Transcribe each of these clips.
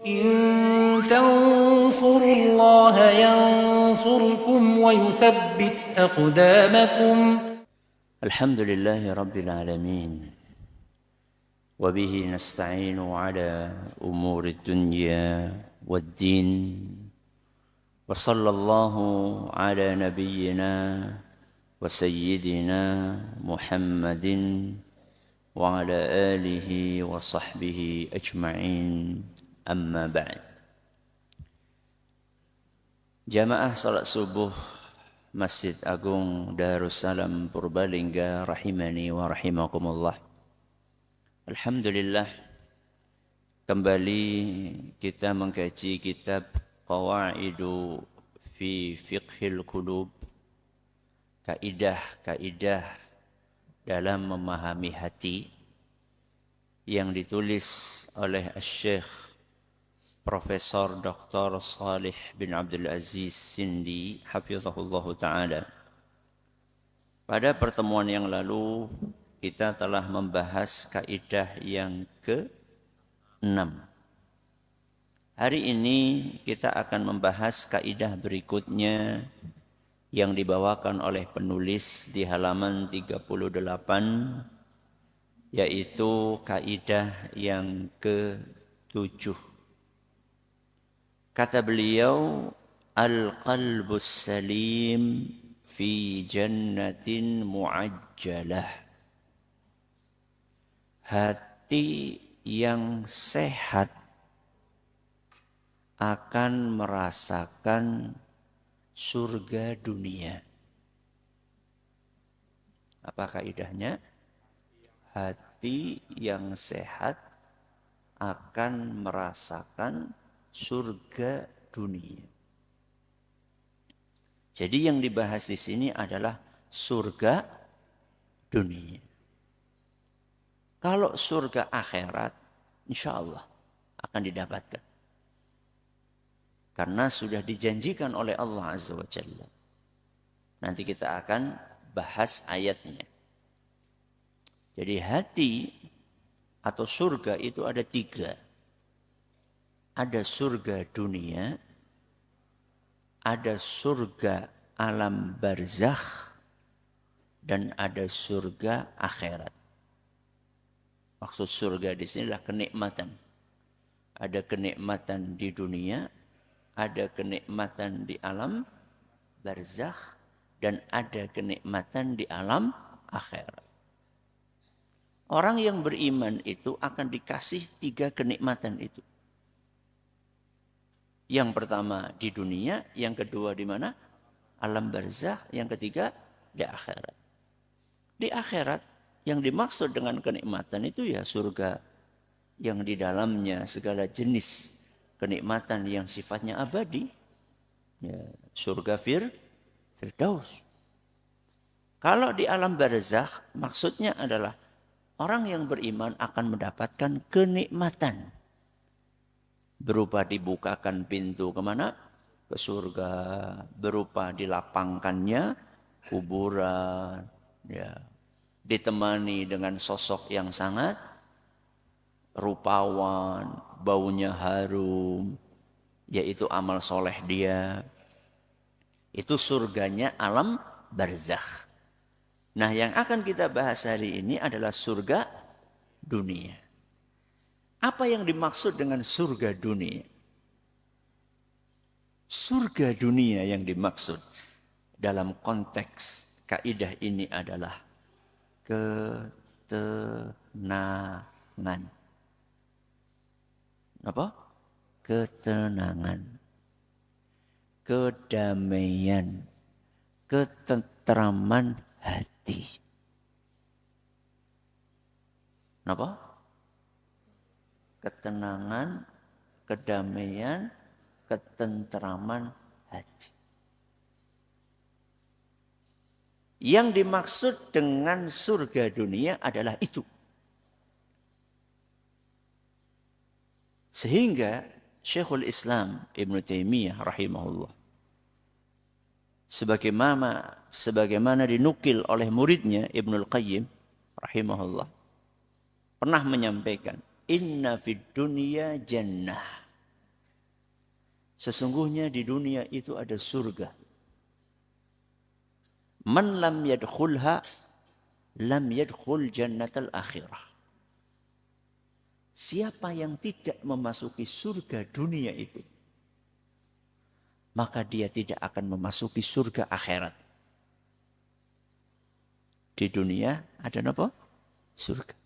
إن تنصروا الله ينصركم ويثبت أقدامكم. الحمد لله رب العالمين وبه نستعين على أمور الدنيا والدين وصلى الله على نبينا وسيدنا محمد وعلى آله وصحبه أجمعين أما بعد. Jamaah salat subuh Masjid Agung Darussalam Purbalingga rahimani wa rahimakumullah. Alhamdulillah, kembali kita mengkaji kitab Qawaidu fi Fiqhil Qulub, kaidah-kaidah dalam memahami hati, yang ditulis oleh Syekh Profesor Dr. Salih bin Abdul Aziz Sindi hafizahullah ta'ala. Pada pertemuan yang lalu kita telah membahas kaidah yang ke-6. Hari ini kita akan membahas kaidah berikutnya yang dibawakan oleh penulis di halaman 38, yaitu kaidah yang ke-7. Kata beliau, al-qalbus salim fi jannatin muajjalah. Hati yang sehat akan merasakan surga dunia. Apa kaidahnya? Hati yang sehat akan merasakan surga dunia. Jadi yang dibahas di sini adalah surga dunia. Kalau surga akhirat, insya Allah akan didapatkan. Karena sudah dijanjikan oleh Allah Azza wa Jalla. Nanti kita akan bahas ayatnya. Jadi hati atau surga itu ada 3. Ada surga dunia, ada surga alam barzakh, dan ada surga akhirat. Maksud surga di sini adalah kenikmatan. Ada kenikmatan di dunia, ada kenikmatan di alam barzakh, dan ada kenikmatan di alam akhirat. Orang yang beriman itu akan dikasih 3 kenikmatan itu. Yang pertama di dunia, yang kedua di mana? Alam barzakh, yang ketiga di akhirat. Di akhirat yang dimaksud dengan kenikmatan itu ya surga yang di dalamnya segala jenis kenikmatan yang sifatnya abadi. Ya, surga Firdaus. Kalau di alam barzakh maksudnya adalah orang yang beriman akan mendapatkan kenikmatan. Berupa dibukakan pintu kemana? Ke surga. Berupa dilapangkannya kuburan. Ya. Ditemani dengan sosok yang sangat rupawan. Baunya harum. Yaitu amal soleh dia. Itu surganya alam barzakh. Nah, yang akan kita bahas hari ini adalah surga dunia. Apa yang dimaksud dengan surga dunia? Surga dunia yang dimaksud dalam konteks kaidah ini adalah ketenangan. Apa? Ketenangan. Kedamaian. Ketentraman hati. Apa? Ketenangan, kedamaian, ketenteraman hati. Yang dimaksud dengan surga dunia adalah itu. Sehingga Syekhul Islam Ibn Taimiyah rahimahullah, sebagaimana dinukil oleh muridnya Ibnul Qayyim rahimahullah, pernah menyampaikan, inna fid dunya jannah. Sesungguhnya di dunia itu ada surga. Man lam yadkhulha lam yadkhul jannatal akhirah. Siapa yang tidak memasuki surga dunia itu, maka dia tidak akan memasuki surga akhirat. Di dunia ada apa? Surga.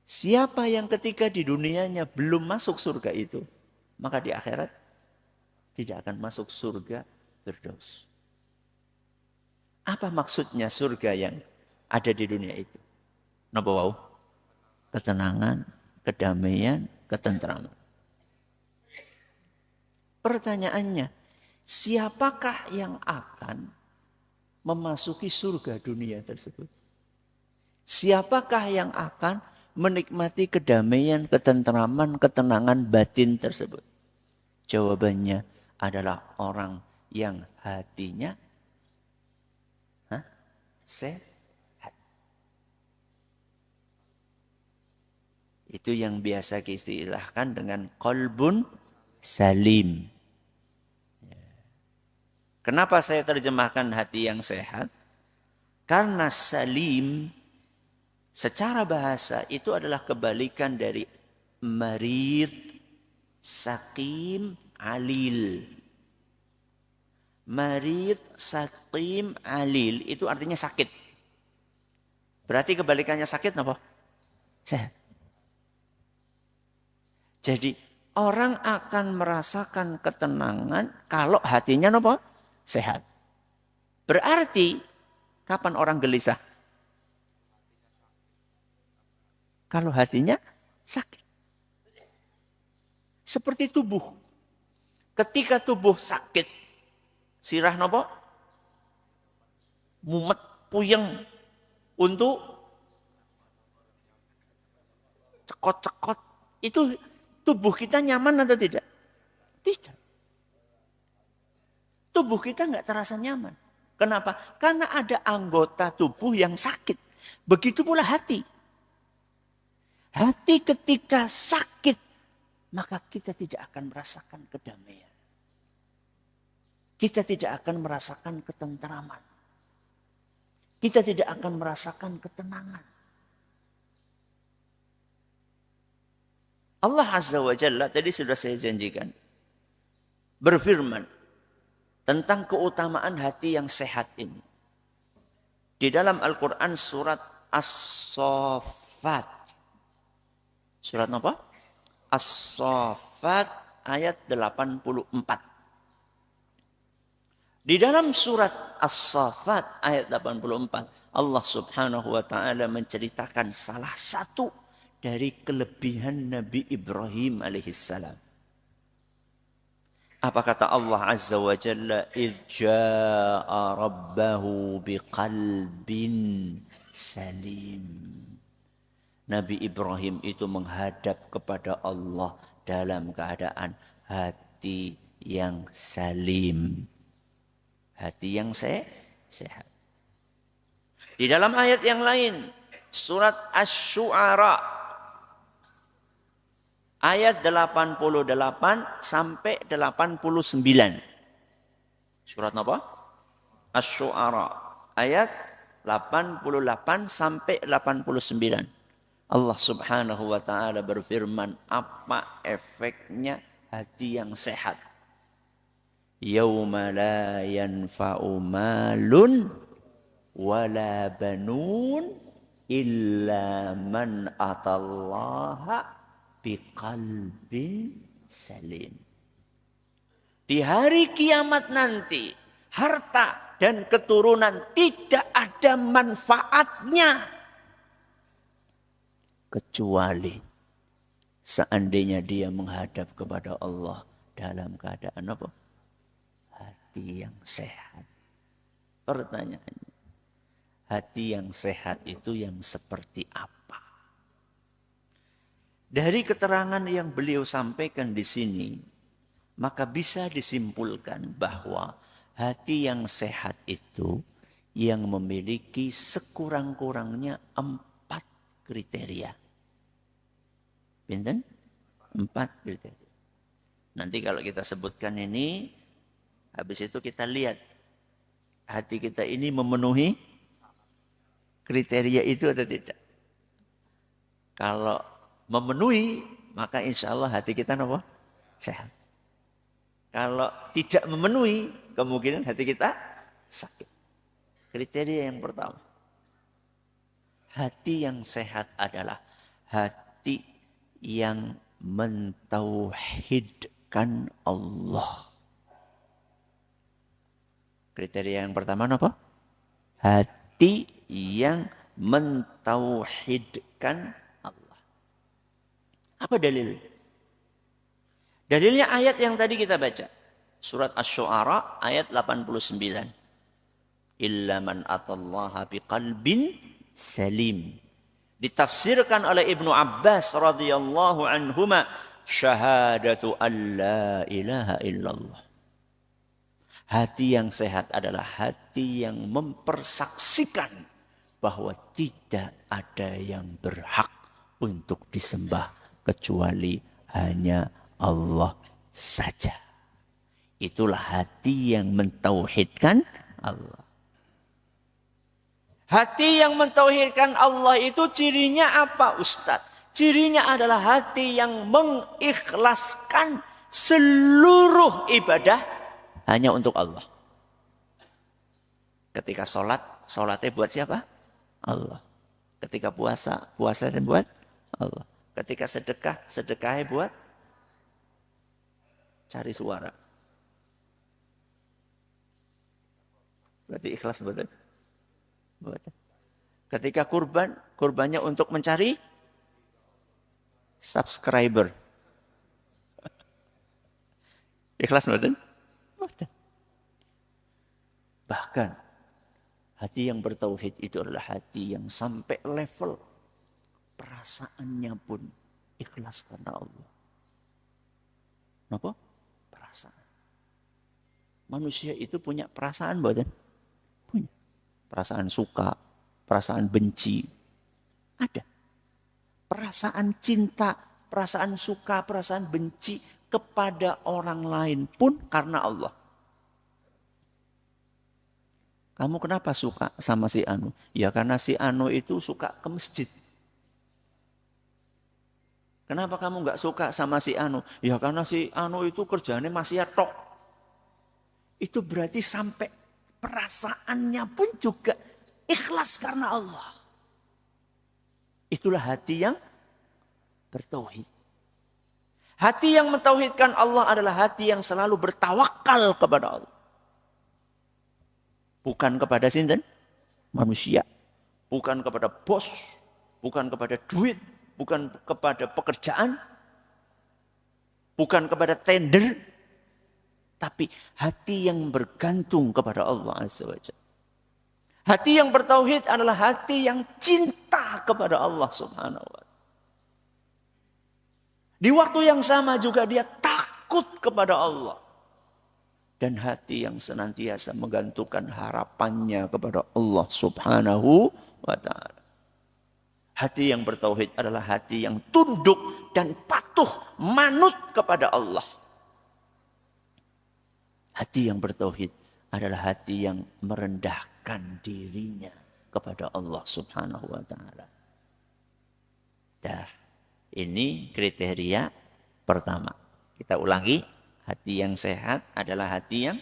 Siapa yang ketika di dunianya belum masuk surga itu, maka di akhirat tidak akan masuk surga Firdaus. Apa maksudnya surga yang ada di dunia itu? Napa wau? Ketenangan, kedamaian, ketentraman. Pertanyaannya, siapakah yang akan memasuki surga dunia tersebut? Siapakah yang akan menikmati kedamaian, ketentraman, ketenangan batin tersebut? Jawabannya adalah orang yang hatinya sehat. Itu yang biasa diistilahkan dengan qalbun salim. Kenapa saya terjemahkan hati yang sehat? Karena salim secara bahasa itu adalah kebalikan dari marid, sakim, alil. Marid, sakim, alil itu artinya sakit. Berarti kebalikannya sakit apa? Sehat. Jadi orang akan merasakan ketenangan kalau hatinya apa? Sehat. Berarti kapan orang gelisah? Kalau hatinya sakit. Seperti tubuh. Ketika tubuh sakit, sirah nopo? Mumet, puyeng. Untuk cekot-cekot. Itu tubuh kita nyaman atau tidak? Tidak. Tubuh kita nggak terasa nyaman. Kenapa? Karena ada anggota tubuh yang sakit. Begitu pula hati. Hati ketika sakit, maka kita tidak akan merasakan kedamaian. Kita tidak akan merasakan ketentraman. Kita tidak akan merasakan ketenangan. Allah Azza wa Jalla tadi sudah saya janjikan. Berfirman tentang keutamaan hati yang sehat ini. Di dalam Al-Quran surat As-Saffat. Surat apa? As-Saffat ayat 84. Di dalam surat As-Saffat ayat 84. Allah subhanahu wa ta'ala menceritakan salah satu dari kelebihan Nabi Ibrahim alaihissalam. Apa kata Allah Azza wa Jalla? Irja'a rabbahu biqalbin salim. Nabi Ibrahim itu menghadap kepada Allah dalam keadaan hati yang salim. Hati yang sehat. Di dalam ayat yang lain, surat Asy-Syu'ara ayat 88 sampai 89. Surat apa? Asy-Syu'ara ayat 88 sampai 89. Allah subhanahu wa ta'ala berfirman, apa efeknya hati yang sehat? Yauma la yanfa'u malun wala banun illa man atallaha biqalbin salim. Di hari kiamat nanti, harta dan keturunan tidak ada manfaatnya. Kecuali seandainya dia menghadap kepada Allah dalam keadaan apa? Hati yang sehat. Pertanyaannya, hati yang sehat itu yang seperti apa? Dari keterangan yang beliau sampaikan di sini, maka bisa disimpulkan bahwa hati yang sehat itu yang memiliki sekurang-kurangnya 4 kriteria. Pinten? 4 kriteria. Nanti kalau kita sebutkan ini, habis itu kita lihat hati kita ini memenuhi kriteria itu atau tidak. Kalau memenuhi, maka insya Allah hati kita apa? Sehat. Kalau tidak memenuhi, kemungkinan hati kita sakit. Kriteria yang pertama. Hati yang sehat adalah hati yang mentauhidkan Allah. Kriteria yang pertama apa? Hati yang mentauhidkan Allah. Apa dalil? Dalilnya ayat yang tadi kita baca. Surat Asy-Syu'ara ayat 89. Illa man atallaha biqalbin salim. Ditafsirkan oleh Ibnu Abbas radhiyallahu anhuma, syahadatu an la ilaha illallah. Hati yang sehat adalah hati yang mempersaksikan bahwa tidak ada yang berhak untuk disembah kecuali hanya Allah saja. Itulah hati yang mentauhidkan Allah. Hati yang mentauhidkan Allah itu cirinya apa, Ustaz? Cirinya adalah hati yang mengikhlaskan seluruh ibadah hanya untuk Allah. Ketika sholat, sholatnya buat siapa? Allah. Ketika puasa, puasanya buat Allah. Ketika sedekah, sedekahnya buat cari suara. Berarti ikhlas betul? Betul. Ketika kurban, kurbannya untuk mencari subscriber. Ikhlas betul? Betul. Bahkan hati yang bertauhid itu adalah hati yang sampai level perasaannya pun ikhlas karena Allah. Kenapa? Perasaan. Manusia itu punya perasaan, bukan? Punya. Perasaan suka, perasaan benci. Ada. Perasaan cinta, perasaan suka, perasaan benci kepada orang lain pun karena Allah. Kamu kenapa suka sama si Anu? Ya karena si Anu itu suka ke masjid. Kenapa kamu nggak suka sama si Anu? Ya karena si Anu itu kerjanya maksiat tok. Itu berarti sampai perasaannya pun juga ikhlas karena Allah. Itulah hati yang bertauhid. Hati yang mentauhidkan Allah adalah hati yang selalu bertawakal kepada Allah. Bukan kepada sinten? Manusia. Bukan kepada bos. Bukan kepada duit. Bukan kepada pekerjaan. Bukan kepada tender. Tapi hati yang bergantung kepada Allah Azza wa Jalla. Hati yang bertauhid adalah hati yang cinta kepada Allah Subhanahu wa Ta'ala. Di waktu yang sama juga dia takut kepada Allah. Dan hati yang senantiasa menggantungkan harapannya kepada Allah Subhanahu wa Ta'ala. Hati yang bertauhid adalah hati yang tunduk dan patuh manut kepada Allah. Hati yang bertauhid adalah hati yang merendahkan dirinya kepada Allah Subhanahu wa Ta'ala. Dah, ini kriteria pertama. Kita ulangi, hati yang sehat adalah hati yang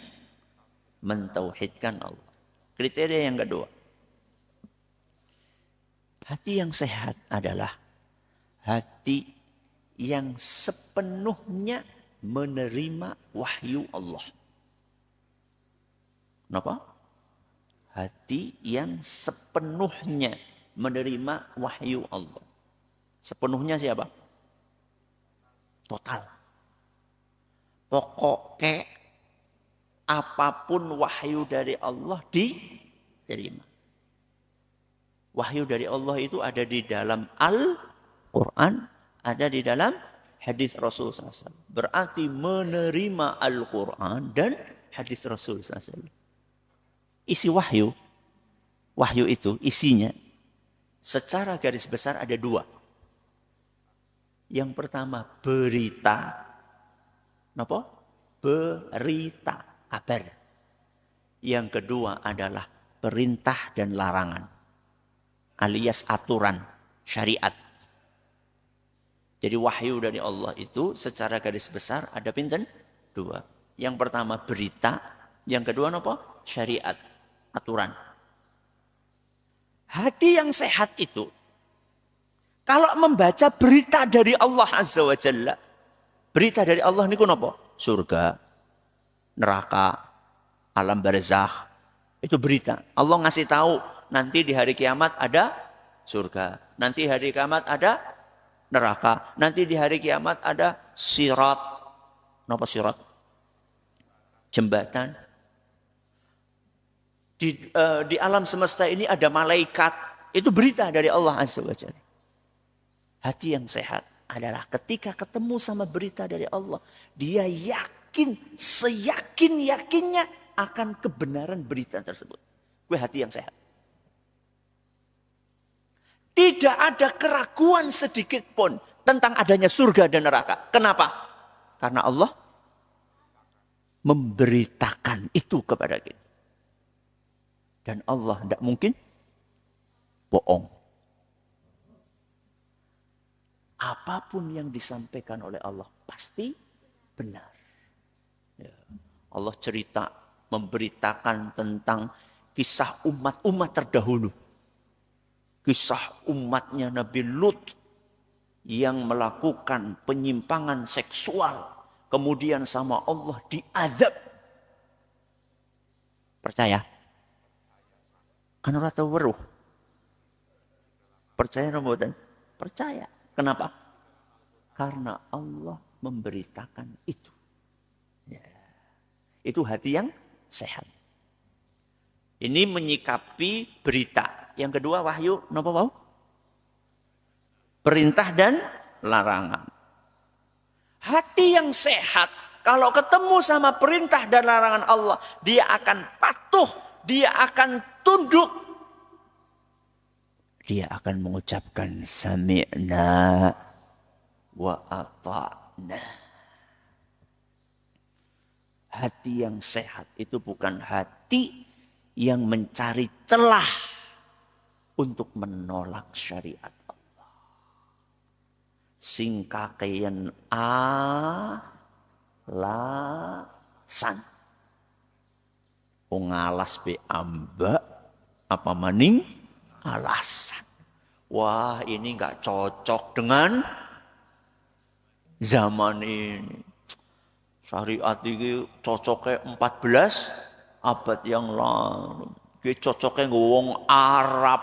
mentauhidkan Allah. Kriteria yang kedua. Hati yang sehat adalah hati yang sepenuhnya menerima wahyu Allah. Kenapa? Hati yang sepenuhnya menerima wahyu Allah. Sepenuhnya siapa? Total. Pokoknya apapun wahyu dari Allah diterima. Wahyu dari Allah itu ada di dalam Al-Quran, ada di dalam hadis Rasul SAW. Berarti menerima Al-Quran dan hadis Rasul SAW. Isi wahyu itu isinya secara garis besar ada dua. Yang pertama berita, Napa? Berita, kabar. Yang kedua adalah perintah dan larangan. Alias aturan, syariat. Jadi wahyu dari Allah itu secara garis besar ada pinten? Dua. Yang pertama berita, yang kedua napa? Syariat, aturan. Hati yang sehat itu kalau membaca berita dari Allah Azza wa Jalla, berita dari Allah niku napa? Surga, neraka, alam barzakh. Itu berita. Allah ngasih tahu nanti di hari kiamat ada surga, nanti hari kiamat ada neraka, nanti di hari kiamat ada sirat. Napa sirat? Jembatan. Di alam semesta ini ada malaikat. Itu berita dari Allah Azza wa Jalla. Hati yang sehat adalah ketika ketemu sama berita dari Allah, dia yakin, seyakin-yakinnya akan kebenaran berita tersebut. Gue hati yang sehat. Tidak ada keraguan sedikit pun tentang adanya surga dan neraka. Kenapa? Karena Allah memberitakan itu kepada kita. Dan Allah tidak mungkin bohong. Apapun yang disampaikan oleh Allah pasti benar. Ya. Allah cerita, memberitakan tentang kisah umat-umat terdahulu. Kisah umatnya Nabi Lut yang melakukan penyimpangan seksual. Kemudian sama Allah diazab. Percaya? Kan ora tau weruh. Percaya napa mboten? Percaya. Kenapa? Karena Allah memberitakan itu. Ya. Itu hati yang sehat. Ini menyikapi berita. Yang kedua wahyu, napa wau? Perintah dan larangan. Hati yang sehat, kalau ketemu sama perintah dan larangan Allah, dia akan patuh, dia akan tunduk. Dia akan mengucapkan sami'na wa ata'na. Hati yang sehat itu bukan hati yang mencari celah untuk menolak syariat Allah. Singkakean alasan. Ngalas be ambak apa maning alasan. Wah, ini enggak cocok dengan zaman ini. Syariat ini cocoknya 14 abad yang lalu. Ini cocoknya ngomong Arab.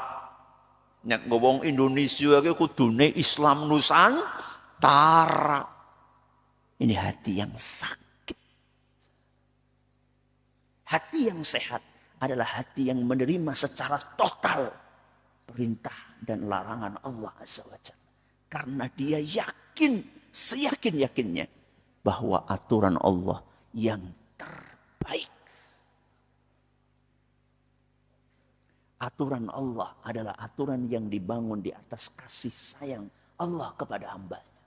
Nek ngomong Indonesia ini kudune Islam Nusantara. Ini hati yang sakit. Hati yang sehat adalah hati yang menerima secara total perintah dan larangan Allah Azza wa Jalla. Karena dia yakin, seyakin-yakinnya bahwa aturan Allah yang terbaik. Aturan Allah adalah aturan yang dibangun di atas kasih sayang Allah kepada hambanya.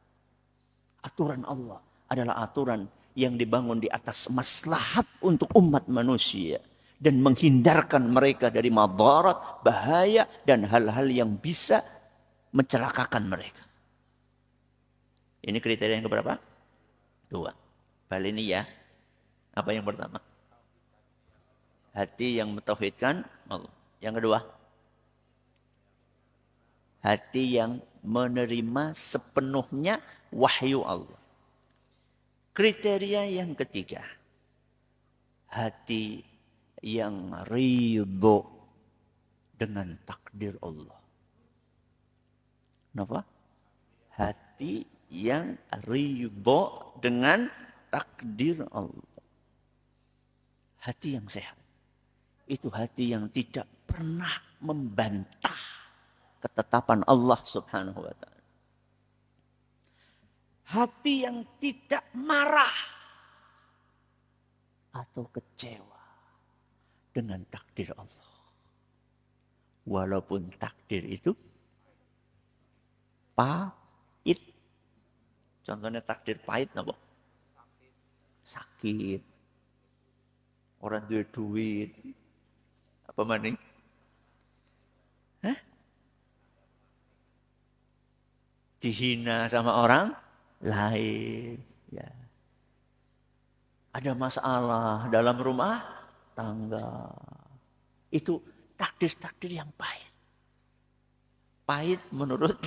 Aturan Allah adalah aturan yang dibangun di atas maslahat untuk umat manusia. Dan menghindarkan mereka dari madarat, bahaya, dan hal-hal yang bisa mencelakakan mereka. Ini kriteria yang keberapa? 2. Balik ini ya. Apa yang pertama? Hati yang mentauhidkan Allah. Yang kedua? Hati yang menerima sepenuhnya wahyu Allah. Kriteria yang ketiga. Hati yang ridho dengan takdir Allah. Kenapa? Hati yang ridho dengan takdir Allah. Hati yang sehat. Itu hati yang tidak pernah membantah ketetapan Allah Subhanahu wa ta'ala. Hati yang tidak marah atau kecewa dengan takdir Allah. Walaupun takdir itu pahit. Contohnya takdir pahit, apa? sakit, orang duit duit, apa maning? Hah? Dihina sama orang lain. Ya. Ada masalah dalam rumah tangga. Itu takdir-takdir yang pahit. Pahit menurut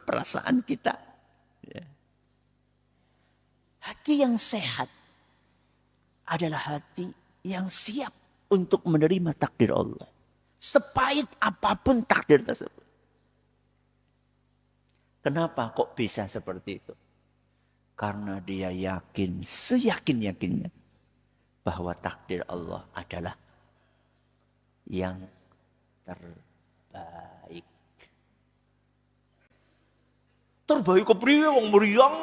perasaan kita. Ya. Hati yang sehat adalah hati yang siap untuk menerima takdir Allah. Sepahit apapun takdir tersebut. Kenapa kok bisa seperti itu? Karena dia yakin, seyakin-yakinnya bahwa takdir Allah adalah yang terbaik. Terbaik kepriye wong meriang?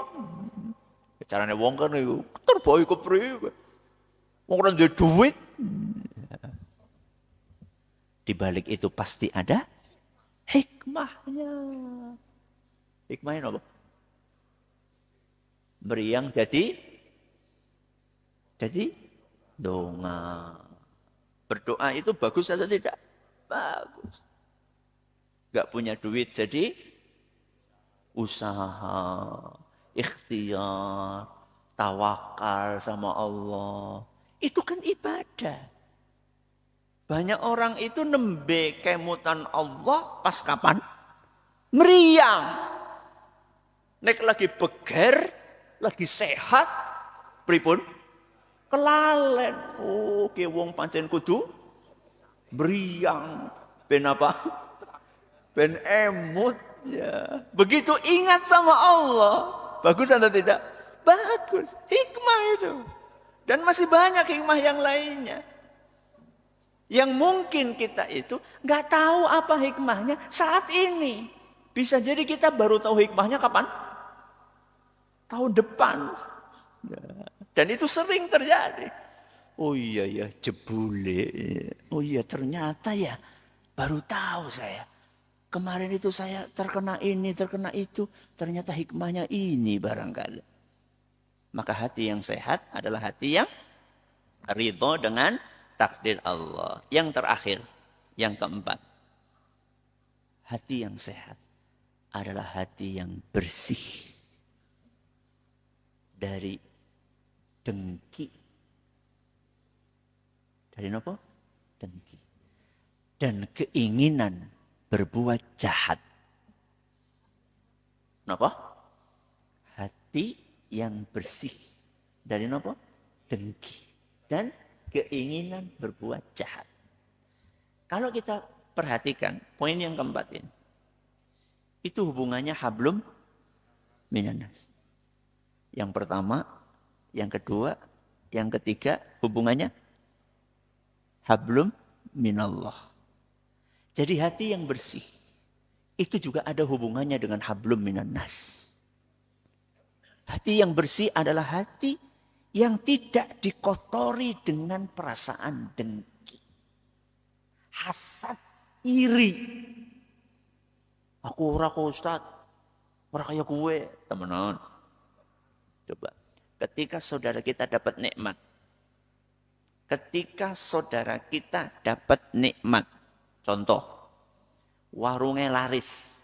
Carane wong kan iku terbaik kepriye? Wong ora duwe duit. Di balik itu pasti ada hikmahnya. Hikmahnya apa? Meriang jadi donga. Berdoa itu bagus atau tidak? Bagus. Gak punya duit jadi usaha, ikhtiar, tawakal sama Allah. Itu kan ibadah. Banyak orang itu nembe kemutan Allah pas kapan? Meriang. Nek lagi beger, lagi sehat, pripun? Kelalen. Oke, wong pancen kudu meriang. Ben apa? Ben emut. Ya. Begitu ingat sama Allah. Bagus atau tidak? Bagus. Hikmah itu. Dan masih banyak hikmah yang lainnya. Yang mungkin kita itu nggak tahu apa hikmahnya saat ini. Bisa jadi kita baru tahu hikmahnya kapan? Tahun depan. Ya. Dan itu sering terjadi. Oh iya ya, jebule. Oh iya ternyata ya, baru tahu saya. Kemarin itu saya terkena ini, terkena itu. Ternyata hikmahnya ini barangkali. Maka hati yang sehat adalah hati yang ridho dengan takdir Allah. Yang terakhir, yang keempat. Hati yang sehat adalah hati yang bersih dari dengki. Dari apa? Dengki. Dan keinginan berbuat jahat. Kenapa? Hati yang bersih. Dari apa? Dengki. Dan keinginan berbuat jahat. Kalau kita perhatikan poin yang keempat ini. Itu hubungannya hablum minanas. Yang pertama, yang kedua, yang ketiga hubungannya hablum minallah. Jadi hati yang bersih itu juga ada hubungannya dengan hablum minannas. Hati yang bersih adalah hati yang tidak dikotori dengan perasaan dengki, hasad, iri. Aku ora kok Ustaz, ora kaya gue, temenan. Coba, ketika saudara kita dapat nikmat. Ketika saudara kita dapat nikmat. Contoh, warungnya laris.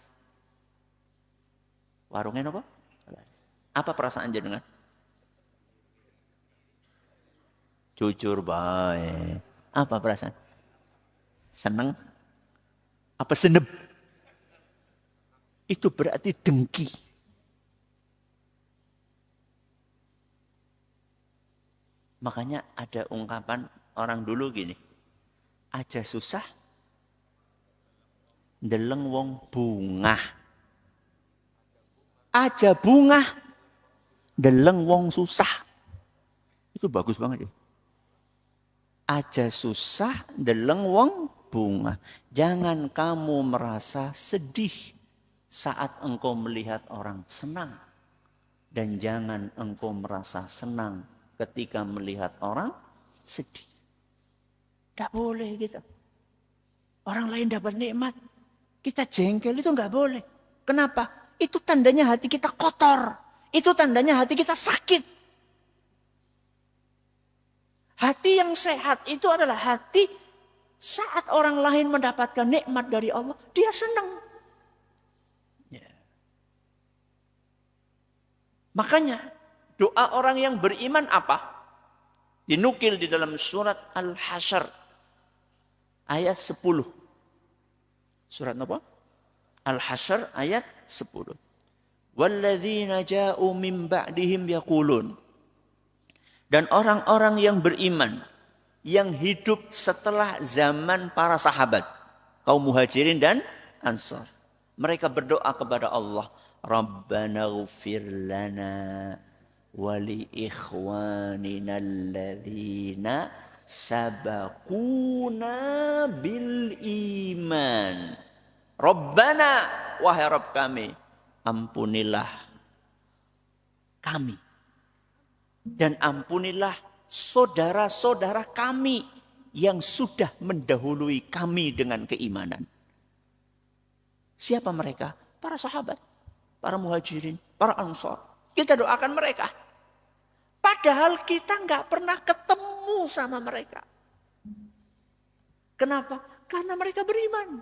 Warungnya apa? Laris. Apa perasaan jenengan? Jujur baik. Apa perasaan? Seneng? Apa seneb? Itu berarti dengki. Makanya ada ungkapan orang dulu gini. Aja susah, ndeleng wong bungah. Aja bungah, ndeleng wong susah. Itu bagus banget ya. Aja susah, ndeleng wong bungah. Jangan kamu merasa sedih saat engkau melihat orang senang. Dan jangan engkau merasa senang ketika melihat orang sedih. Tidak boleh gitu. Orang lain dapat nikmat, kita jengkel itu nggak boleh. Kenapa? Itu tandanya hati kita kotor. Itu tandanya hati kita sakit. Hati yang sehat itu adalah hati saat orang lain mendapatkan nikmat dari Allah, dia senang. Ya. Makanya doa orang yang beriman apa? Dinukil di dalam surat Al-Hasyr ayat 10. Surat apa? Al-Hasyr ayat 10. Walladzina ja'u min ba'dihim yaqulun. Dan orang-orang yang beriman, yang hidup setelah zaman para sahabat, kaum muhajirin dan ansar. Mereka berdoa kepada Allah, Rabbana ghfir lana wa li ikhwanina alladzina sabaquna bil iman. Rabbana, wahai Rabb kami, ampunilah kami. Dan ampunilah saudara-saudara kami yang sudah mendahului kami dengan keimanan. Siapa mereka? Para sahabat, para muhajirin, para ansar. Kita doakan mereka. Padahal kita nggak pernah ketemu sama mereka. Kenapa? Karena mereka beriman.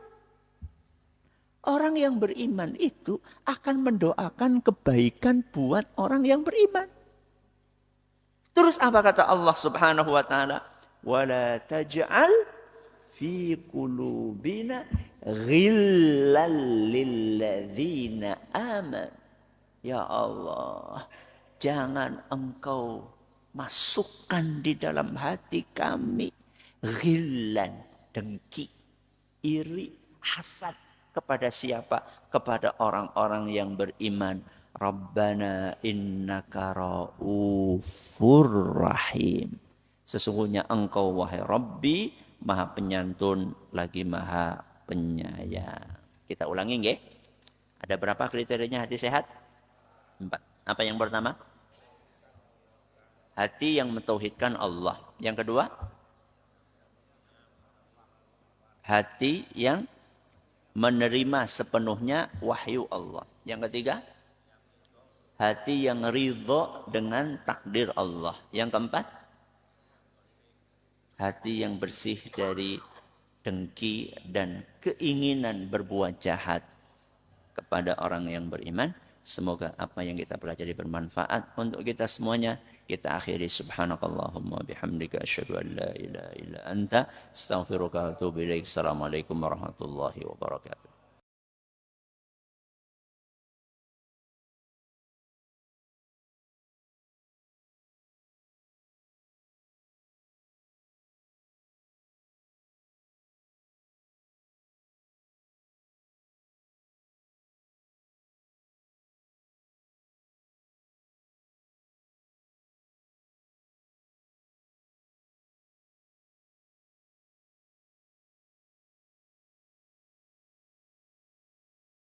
Orang yang beriman itu akan mendoakan kebaikan buat orang yang beriman. Terus apa kata Allah Subhanahu wa taala? Wala taj'al fi qulubina ghillal lil ladzina aman. Ya Allah, jangan engkau masukkan di dalam hati kami ghillan, dengki, iri, hasad kepada siapa? Kepada orang-orang yang beriman. Rabbana innaka ra'ufur rahim. Sesungguhnya engkau wahai Rabbi maha penyantun lagi maha penyayang. Kita ulangi nggih. Ada berapa kriterianya hati sehat? 4. Apa yang pertama? Hati yang mentauhidkan Allah. Yang kedua? Hati yang menerima sepenuhnya wahyu Allah. Yang ketiga? Hati yang ridho dengan takdir Allah. Yang keempat, hati yang bersih dari dengki dan keinginan berbuat jahat kepada orang yang beriman. Semoga apa yang kita pelajari bermanfaat untuk kita semuanya. Kita akhiri subhanakallahumma bihamdika asyhadu an la ilaha illa anta astaghfiruka wa atubu ilaik. Assalamualaikum warahmatullahi wabarakatuh.